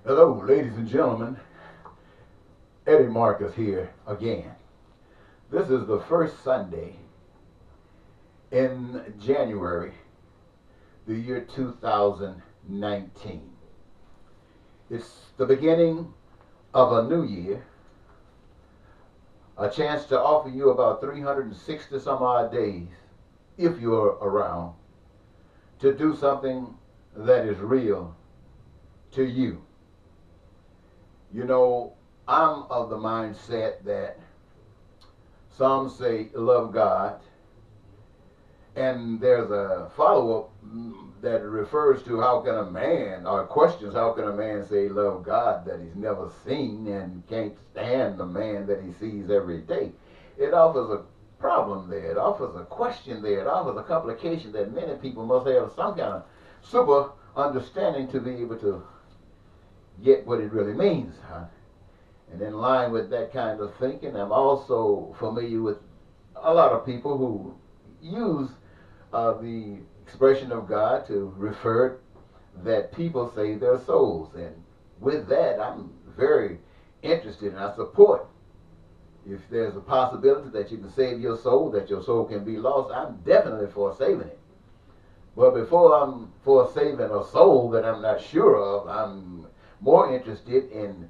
Hello, ladies and gentlemen. Eddie Marcus here again. This is the first Sunday in January, the year 2019. It's the beginning of a new year, a chance to offer you about 360 some odd days, if you're around, to do something that is real to you. You know, I'm of the mindset that some say love God, and there's a follow-up that refers to how can a man, or questions how can a man say love God that he's never seen and can't stand the man that he sees every day. It offers a problem there. It offers a question there. It offers a complication that many people must have some kind of super understanding to be able to get what it really means. Huh? And in line with that kind of thinking, I'm also familiar with a lot of people who use the expression of God to refer that people save their souls. And with that, I'm very interested and I support. If there's a possibility that you can save your soul, that your soul can be lost, I'm definitely for saving it. But before I'm for saving a soul that I'm not sure of, I'm more interested in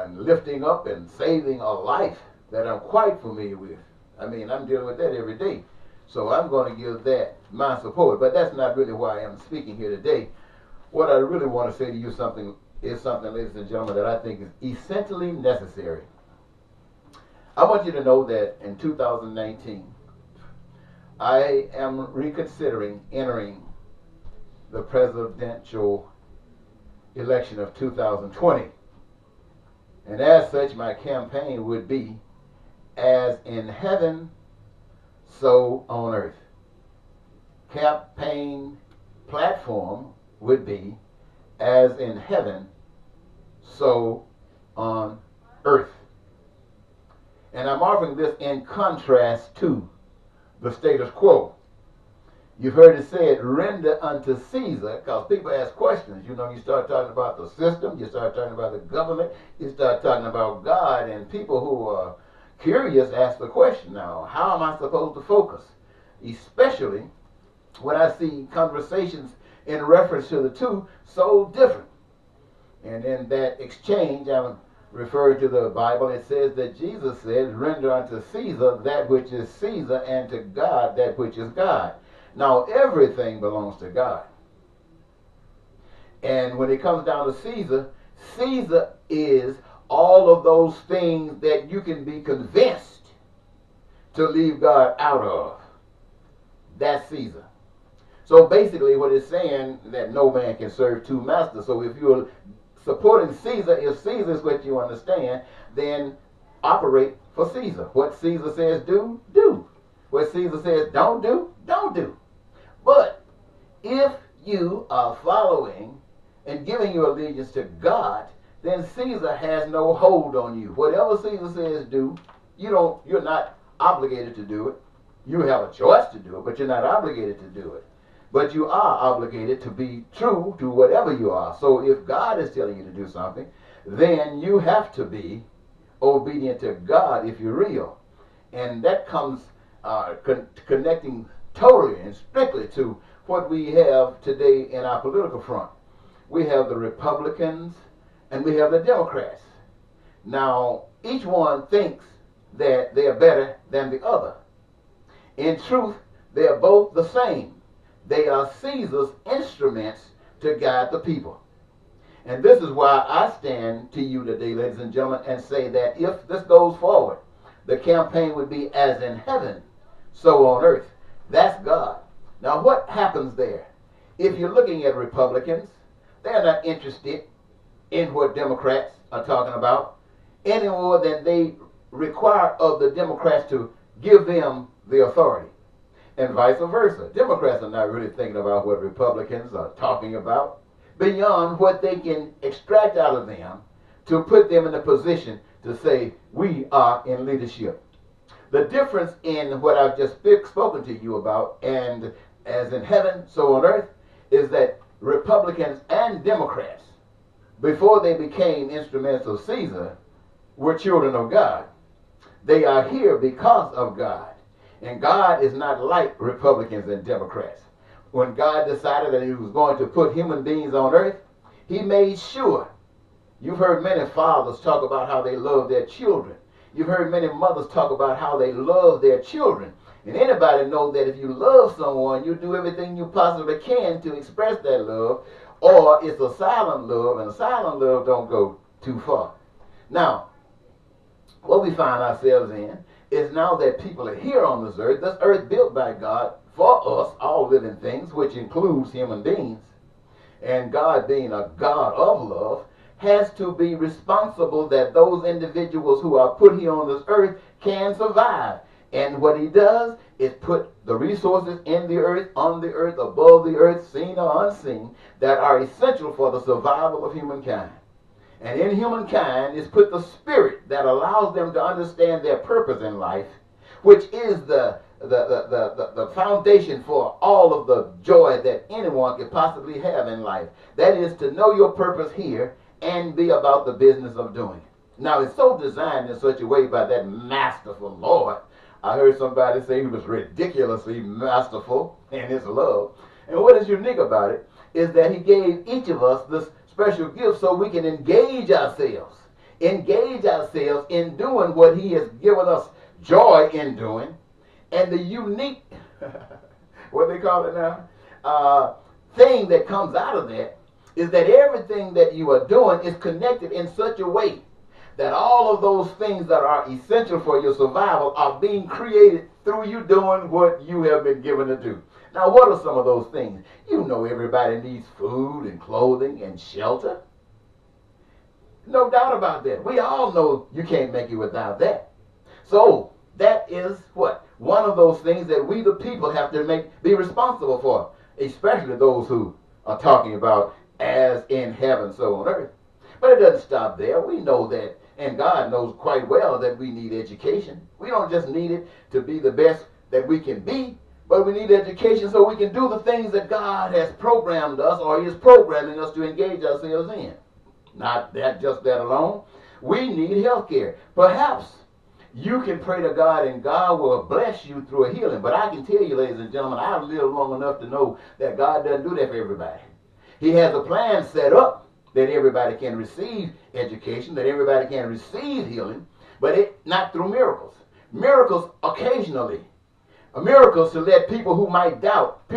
lifting up and saving a life that I'm quite familiar with. I mean, I'm dealing with that every day. So I'm going to give that my support. But that's not really why I'm speaking here today. What I really want to say to you is something, ladies and gentlemen, that I think is essentially necessary. I want you to know that in 2019, I am reconsidering entering the presidential election of 2020. And as such, my campaign would be as in heaven, so on earth. Campaign platform would be as in heaven, so on earth. And I'm offering this in contrast to the status quo. You've heard it said, render unto Caesar, because people ask questions. You know, you start talking about the system, you start talking about the government, you start talking about God, and people who are curious ask the question now, how am I supposed to focus? Especially when I see conversations in reference to the two so different. And in that exchange, I'm referring to the Bible, it says that Jesus says, render unto Caesar that which is Caesar, and to God that which is God. Now, everything belongs to God. And when it comes down to Caesar, Caesar is all of those things that you can be convinced to leave God out of. That's Caesar. So basically what it's saying that no man can serve two masters. So if you're supporting Caesar, if Caesar is what you understand, then operate for Caesar. What Caesar says do, do. What Caesar says don't do, don't do. But if you are following and giving your allegiance to God, then Caesar has no hold on you. Whatever Caesar says do, you're not obligated to do it. You have a choice to do it, but you're not obligated to do it. But you are obligated to be true to whatever you are. So if God is telling you to do something, then you have to be obedient to God if you're real. And that comes connecting totally and strictly to what we have today in our political front. We have the Republicans and we have the Democrats. Now, each one thinks that they are better than the other. In truth, they are both the same. They are Caesar's instruments to guide the people. And this is why I stand to you today, ladies and gentlemen, and say that if this goes forward, the campaign would be as in heaven, so on earth. That's God. Now what happens there? If you're looking at Republicans, they're not interested in what Democrats are talking about any more than they require of the Democrats to give them the authority. And vice versa. Democrats are not really thinking about what Republicans are talking about beyond what they can extract out of them to put them in a position to say, we are in leadership. The difference in what I've just spoken to you about, and as in heaven, so on earth, is that Republicans and Democrats before they became instruments of Caesar, were children of God. They are here because of God. And God is not like Republicans and Democrats. When God decided that he was going to put human beings on earth, he made sure. You've heard many fathers talk about how they love their children. You've heard many mothers talk about how they love their children. And anybody knows that if you love someone, you do everything you possibly can to express that love, or it's a silent love, and a silent love don't go too far. Now, what we find ourselves in is now that people are here on this earth built by God for us, all living things, which includes human beings, and God being a God of love, has to be responsible that those individuals who are put here on this earth can survive. And what he does is put the resources in the earth, on the earth, above the earth, seen or unseen, that are essential for the survival of humankind. And in humankind is put the spirit that allows them to understand their purpose in life, which is the foundation for all of the joy that anyone could possibly have in life. That is to know your purpose here and be about the business of doing it. Now, it's so designed in such a way by that masterful Lord. I heard somebody say he was ridiculously masterful in his love. And what is unique about it is that he gave each of us this special gift so we can engage ourselves in doing what he has given us joy in doing. And the unique, what they call it now, thing that comes out of that is that everything that you are doing is connected in such a way that all of those things that are essential for your survival are being created through you doing what you have been given to do. Now, what are some of those things? You know everybody needs food and clothing and shelter. No doubt about that. We all know you can't make it without that. So, that is what? One of those things that we the people have to be responsible for, especially those who are talking about as in heaven, so on earth. But it doesn't stop there. We know that, and God knows quite well that we need education. We don't just need it to be the best that we can be, but we need education so we can do the things that God has programmed us or is programming us to engage ourselves in. Not that, just that alone. We need health care. Perhaps you can pray to God and God will bless you through a healing. But I can tell you, ladies and gentlemen, I've lived long enough to know that God doesn't do that for everybody. He has a plan set up that everybody can receive education, that everybody can receive healing, but not through miracles. Miracles occasionally. Miracles to let people who might doubt,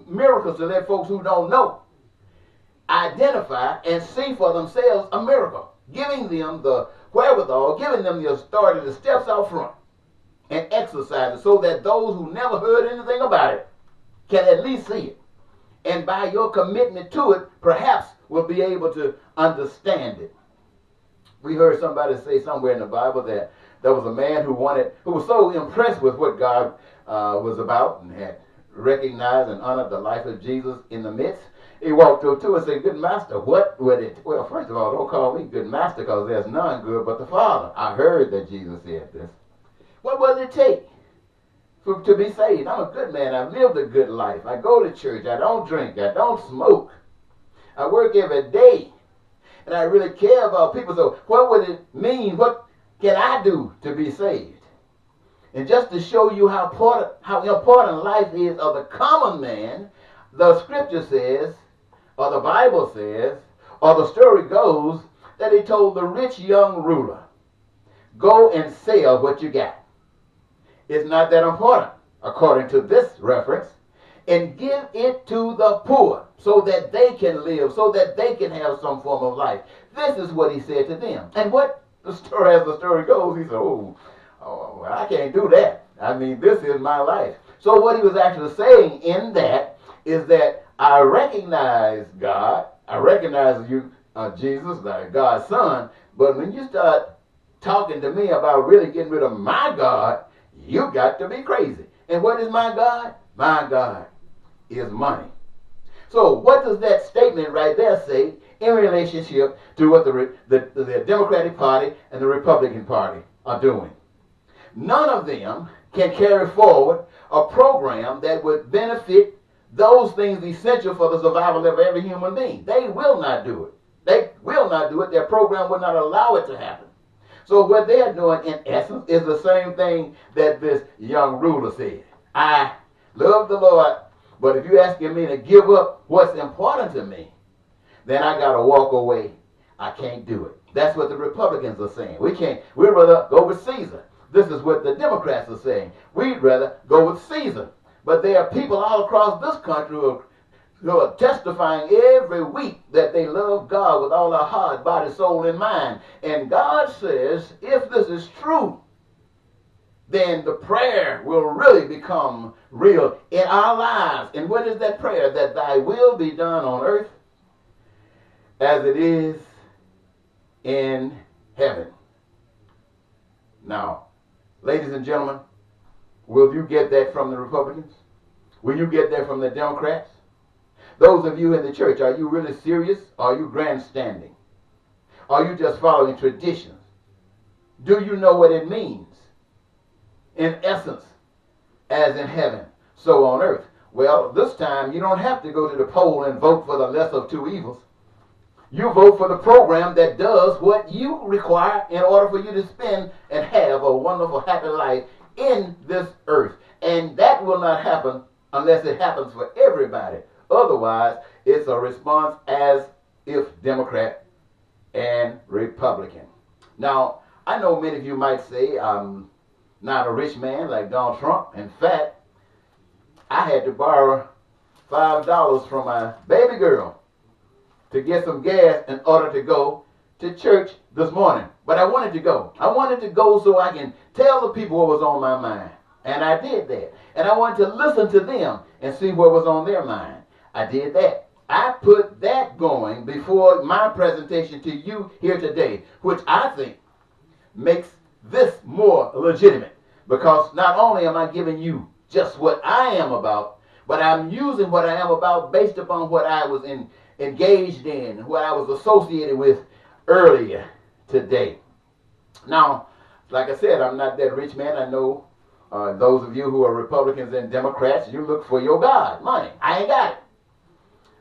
miracles to let folks who don't know identify and see for themselves a miracle, giving them the wherewithal, giving them the authority to step out front and exercise it so that those who never heard anything about it can at least see it. And by your commitment to it, perhaps will be able to understand it. We heard somebody say somewhere in the Bible that there was a man who was so impressed with what God was about and had recognized and honored the life of Jesus in the midst. He walked up to and said, "Good master, what would it?" Well, first of all, don't call me good master because there's none good but the Father. I heard that Jesus said this. What would it take to be saved? I'm a good man. I've lived a good life. I go to church. I don't drink. I don't smoke. I work every day. And I really care about people. So what would it mean? What can I do to be saved? And just to show you how important life is of the common man, the scripture says, or the Bible says, or the story goes, that he told the rich young ruler, go and sell what you got. It's not that important, according to this reference, and give it to the poor so that they can live, so that they can have some form of life. This is what he said to them. And what the story, as the story goes, he said, oh, well, I can't do that. I mean, this is my life. So what he was actually saying in that is that I recognize God, I recognize you, Jesus, like God's son, but when you start talking to me about really getting rid of my God, you got to be crazy. And what is my God? My God is money. So what does that statement right there say in relationship to what the Democratic Party and the Republican Party are doing? None of them can carry forward a program that would benefit those things essential for the survival of every human being. They will not do it. They will not do it. Their program will not allow it to happen. So what they're doing, in essence, is the same thing that this young ruler said. I love the Lord, but if you're asking me to give up what's important to me, then I got to walk away. I can't do it. That's what the Republicans are saying. We'd rather go with Caesar. This is what the Democrats are saying. We'd rather go with Caesar. But there are people all across this country who are testifying every week that they love God with all their heart, body, soul, and mind. And God says, if this is true, then the prayer will really become real in our lives. And what is that prayer? That thy will be done on earth as it is in heaven. Now, ladies and gentlemen, will you get that from the Republicans? Will you get that from the Democrats? Those of you in the church, are you really serious? Or are you grandstanding? Are you just following traditions? Do you know what it means? In essence, as in heaven, so on earth. Well, this time you don't have to go to the poll and vote for the lesser of two evils. You vote for the program that does what you require in order for you to spend and have a wonderful, happy life in this earth. And that will not happen unless it happens for everybody. Otherwise, it's a response as if Democrat and Republican. Now, I know many of you might say, I'm not a rich man like Donald Trump. In fact, I had to borrow $5 from my baby girl to get some gas in order to go to church this morning. But I wanted to go. I wanted to go so I can tell the people what was on my mind. And I did that. And I wanted to listen to them and see what was on their mind. I did that. I put that going before my presentation to you here today, which I think makes this more legitimate. Because not only am I giving you just what I am about, but I'm using what I am about based upon what I was engaged in, what I was associated with earlier today. Now, like I said, I'm not that rich man. I know those of you who are Republicans and Democrats, you look for your God, money. I ain't got it.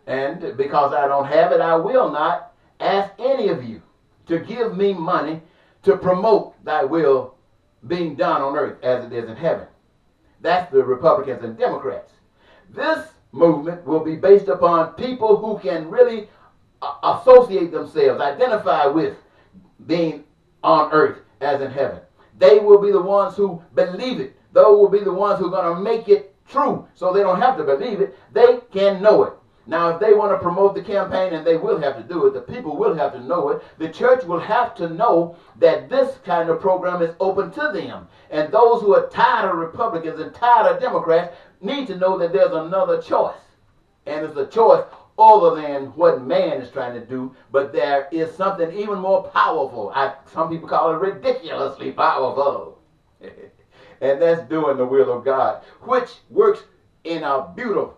And because I don't have it, I will not ask any of you to give me money to promote thy will being done on earth as it is in heaven. That's the Republicans and Democrats. This movement will be based upon people who can really associate themselves, identify with being on earth as in heaven. They will be the ones who believe it. They will be the ones who are going to make it true, so they don't have to believe it. They can know it. Now, if they want to promote the campaign, and they will have to do it, the people will have to know it, the church will have to know that this kind of program is open to them. And those who are tired of Republicans and tired of Democrats need to know that there's another choice. And it's a choice other than what man is trying to do, but there is something even more powerful. Some people call it ridiculously powerful. And that's doing the will of God, which works in a beautiful,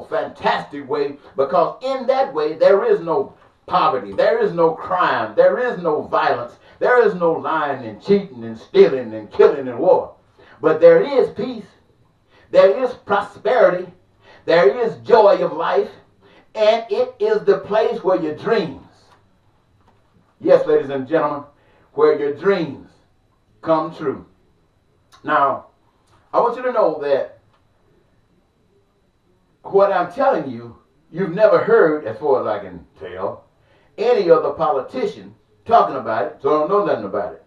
fantastic way, because in that way there is no poverty, there is no crime, there is no violence, there is no lying and cheating and stealing and killing and war. But there is peace, there is prosperity, there is joy of life, and it is the place where your dreams, yes, ladies and gentlemen, where your dreams come true. Now, I want you to know that what I'm telling you, you've never heard, as far as I can tell, any other politician talking about it, so I don't know nothing about it.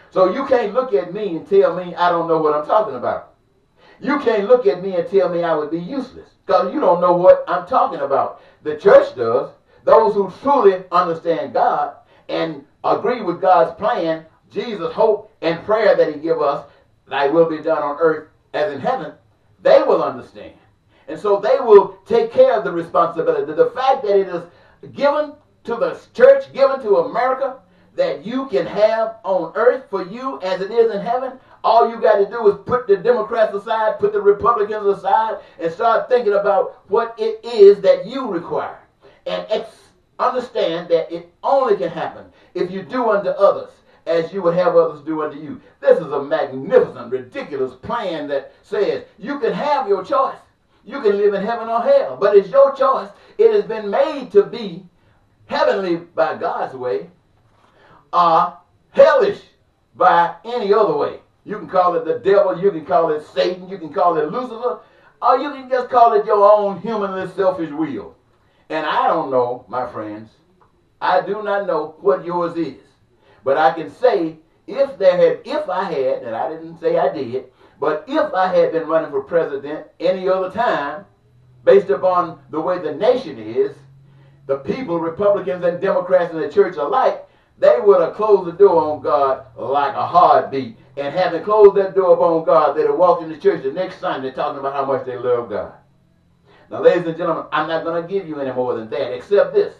So you can't look at me and tell me I don't know what I'm talking about. You can't look at me and tell me I would be useless, because you don't know what I'm talking about. The church does. Those who truly understand God and agree with God's plan, Jesus' hope and prayer that he give us, thy will be done on earth as in heaven, they will understand. And so they will take care of the responsibility. The fact that it is given to the church, given to America, that you can have on earth for you as it is in heaven, all you got to do is put the Democrats aside, put the Republicans aside, and start thinking about what it is that you require. And understand that it only can happen if you do unto others as you would have others do unto you. This is a magnificent, ridiculous plan that says you can have your choice. You can live in heaven or hell, but it's your choice. It has been made to be heavenly by God's way are hellish by any other way. You can call it the devil, you can call it Satan, you can call it Lucifer, or you can just call it your own humanly selfish will. And I don't know, my friends, I do not know what yours is. But I can say, if I had, and I didn't say I did, but if I had been running for president any other time, based upon the way the nation is, the people, Republicans and Democrats in the church alike, they would have closed the door on God like a heartbeat. And having closed that door upon God, they'd have walked into church the next Sunday talking about how much they love God. Now, ladies and gentlemen, I'm not going to give you any more than that, except this.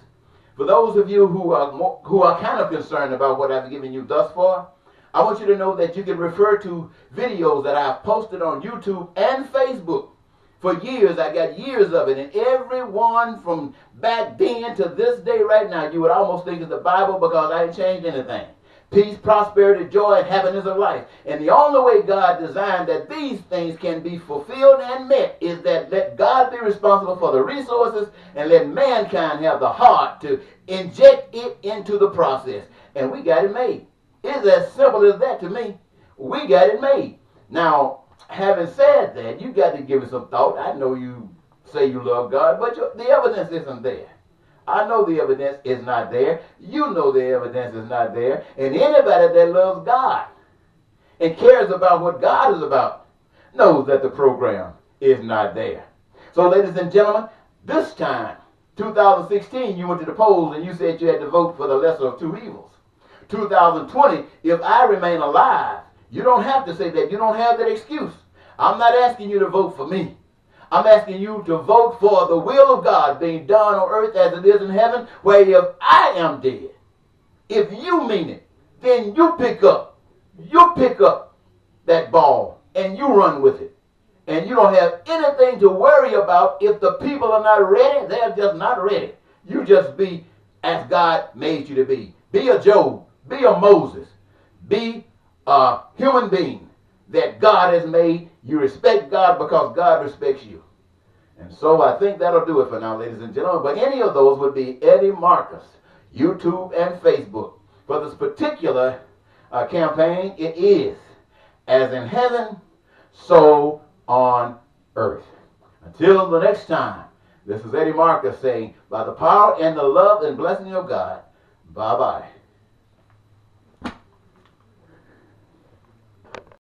For those of you who are kind of concerned about what I've given you thus far, I want you to know that you can refer to videos that I've posted on YouTube and Facebook. For years, I got years of it, and every one from back then to this day right now, you would almost think it's the Bible because I ain't changed anything. Peace, prosperity, joy, and happiness of life. And the only way God designed that these things can be fulfilled and met is that let God be responsible for the resources and let mankind have the heart to inject it into the process. And we got it made. It's as simple as that to me. We got it made. Now, having said that, you got to give it some thought. I know you say you love God, but the evidence isn't there. I know the evidence is not there. You know the evidence is not there. And anybody that loves God and cares about what God is about knows that the program is not there. So, ladies and gentlemen, this time, 2016, you went to the polls and you said you had to vote for the lesser of two evils. 2020, if I remain alive, you don't have to say that. You don't have that excuse. I'm not asking you to vote for me. I'm asking you to vote for the will of God being done on earth as it is in heaven, where if I am dead, if you mean it, then you pick up that ball and you run with it. And you don't have anything to worry about. If the people are not ready, they're just not ready. You just be as God made you to be. Be a Job. Be a Moses. Be a human being that God has made. You respect God because God respects you. And so I think that'll do it for now, ladies and gentlemen. But any of those would be Eddie Marcus, YouTube and Facebook. For this particular campaign, it is as in heaven, so on earth. Until the next time, this is Eddie Marcus saying, by the power and the love and blessing of God, bye-bye.